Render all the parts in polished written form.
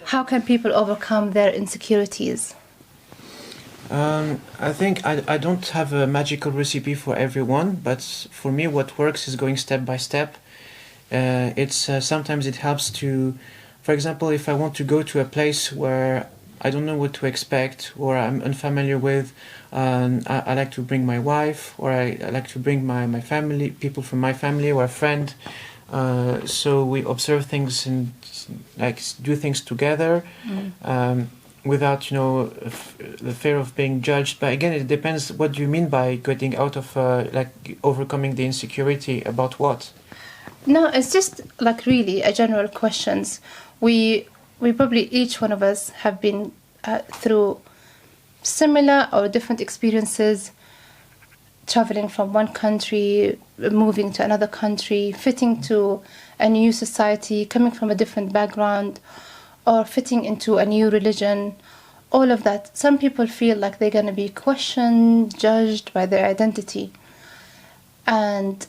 How can people overcome their insecurities? I think I don't have a magical recipe for everyone, but for me what works is going step by step. Sometimes it helps to, for example, if I want to go to a place where I don't know what to expect or I'm unfamiliar with, I like to bring my wife, or I like to bring my family, people from my family or a friend. So we observe things and like do things together. Without the fear of being judged. But again, it depends what do you mean by getting out of overcoming the insecurity about what. No, it's just like really a general questions. We probably each one of us have been through similar or different experiences, traveling from one country, moving to another country, fitting to a new society, coming from a different background, or fitting into a new religion, all of that. Some people feel like they're going to be questioned, judged by their identity. And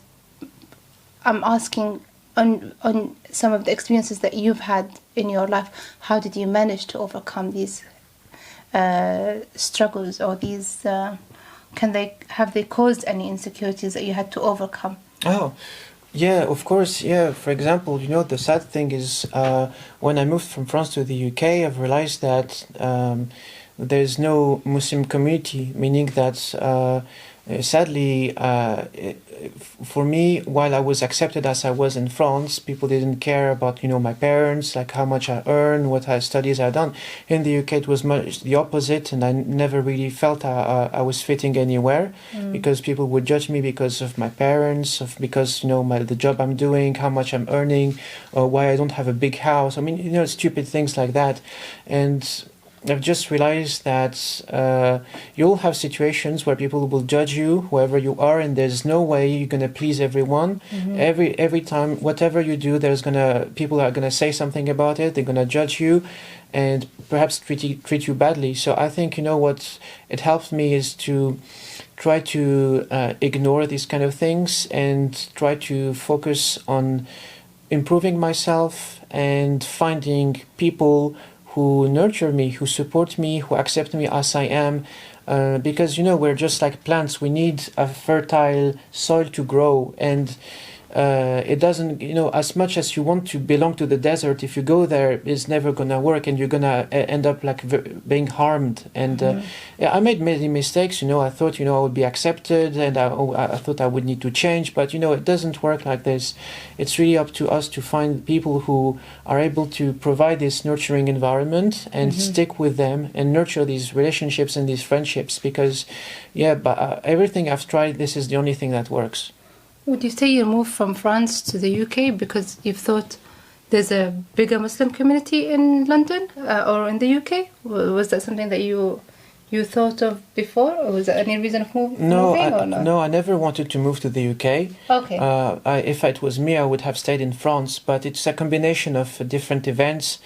I'm asking on some of the experiences that you've had in your life, how did you manage to overcome these struggles, or these, have they caused any insecurities that you had to overcome? Oh, yeah, of course. Yeah, for example, the sad thing is when I moved from France to the UK, I've realized that there's no Muslim community, meaning that sadly, for me, while I was accepted as I was in France, people didn't care about, my parents, like how much I earn, what studies I done. In the UK, it was much the opposite, and I never really felt I was fitting anywhere, because people would judge me because of my parents, because, the job I'm doing, how much I'm earning, or why I don't have a big house. I mean, stupid things like that. And I've just realized that you'll have situations where people will judge you, whoever you are, and there's no way you're gonna please everyone. Every time, whatever you do, people are gonna say something about it. They're gonna judge you, and perhaps treat you badly. So I think what it helps me is to try to ignore these kind of things and try to focus on improving myself and finding people who nurture me, who support me, who accept me as I am. Because, we're just like plants. We need a fertile soil to grow. And it doesn't, as much as you want to belong to the desert, if you go there, it's never going to work, and you're going to end up like being harmed. And I made many mistakes. I thought, I would be accepted, and I thought I would need to change. But, it doesn't work like this. It's really up to us to find people who are able to provide this nurturing environment and stick with them and nurture these relationships and these friendships. Because, but everything I've tried, this is the only thing that works. Would you say you moved from France to the UK because you thought there's a bigger Muslim community in London or in the UK? Was that something that you thought of before, or was there any reason of moving? No, I never wanted to move to the UK. Okay. If it was me, I would have stayed in France, but it's a combination of different events.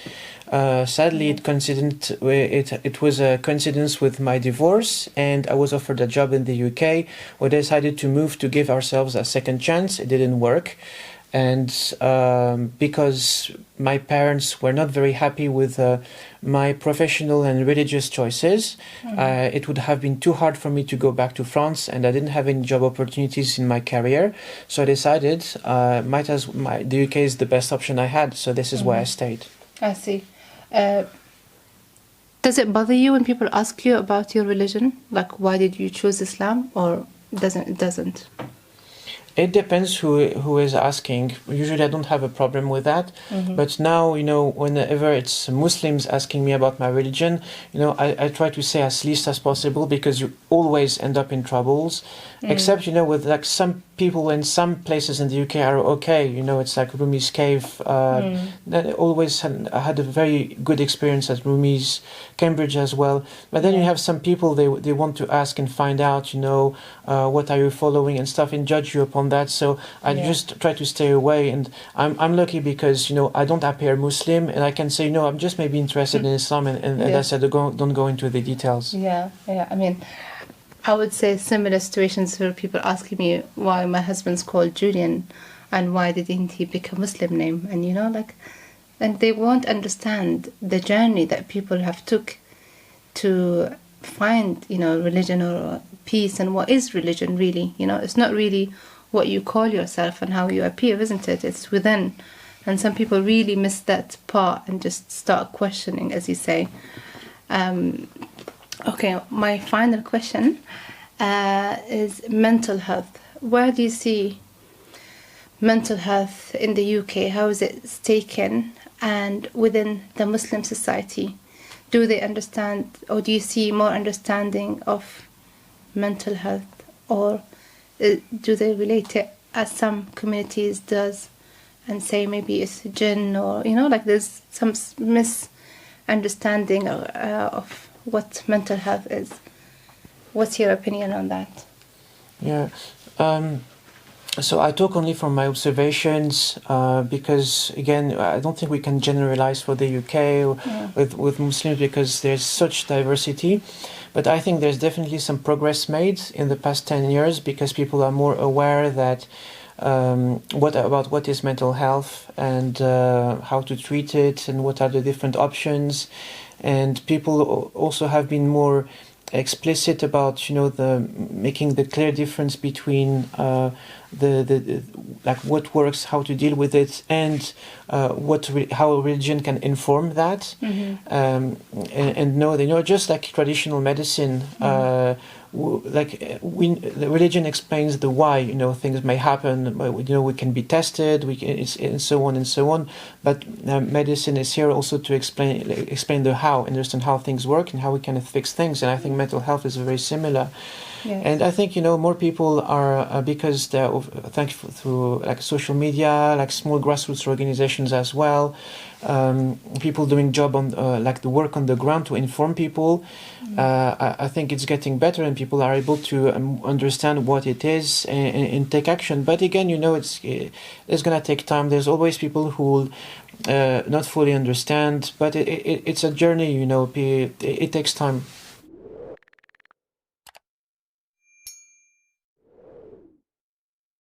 Sadly, it was a coincidence with my divorce, and I was offered a job in the UK. We decided to move to give ourselves a second chance. It didn't work. And because my parents were not very happy with my professional and religious choices, it would have been too hard for me to go back to France, and I didn't have any job opportunities in my career. So I decided the UK is the best option I had, so this is why I stayed. I see. Does it bother you when people ask you about your religion? Like, why did you choose Islam, or it doesn't? It depends who is asking. Usually I don't have a problem with that. But now, whenever it's Muslims asking me about my religion, I try to say as least as possible, because you always end up in troubles. Except, with like some people in some places in the UK are okay. It's like Rumi's cave. I always had a very good experience at Rumi's, Cambridge as well. But then you have some people, they want to ask and find out, what are you following and stuff, and judge you upon that. So I just try to stay away. And I'm lucky because, I don't appear Muslim, and I can say, I'm just maybe interested in Islam, and that's it. Don't go into the details. Yeah. I mean, I would say similar situations where people asking me why my husband's called Julian and why didn't he pick a Muslim name, and and they won't understand the journey that people have took to find religion or peace, and what is religion really. It's not really what you call yourself and how you appear, isn't it? It's within. And some people really miss that part and just start questioning, as you say. Okay, my final question is mental health. Where do you see mental health in the UK? How is it taken? And within the Muslim society, do they understand, or do you see more understanding of mental health, or do they relate it as some communities does and say maybe it's jinn, or there's some misunderstanding of what mental health is? What's your opinion on that? Yeah. So I talk only from my observations because, again, I don't think we can generalize for the UK with Muslims because there's such diversity. But I think there's definitely some progress made in the past 10 years because people are more aware that what is mental health and how to treat it and what are the different options. And people also have been more explicit about the making the clear difference between the like what works, how to deal with it, and how religion can inform that. And no, just like traditional medicine, the religion explains the why things may happen. We can be tested, and so on and so on. But medicine is here also to explain the how, understand how things work and how we can fix things. And I think mental health is very similar. Yes. And I think more people are because they're thankful through like social media, like small grassroots organizations as well. People doing job on like the work on the ground to inform people. I think it's getting better, and people are able to understand what it is and take action. But again, it's gonna take time. There's always people who will not fully understand, but it's a journey. It takes time.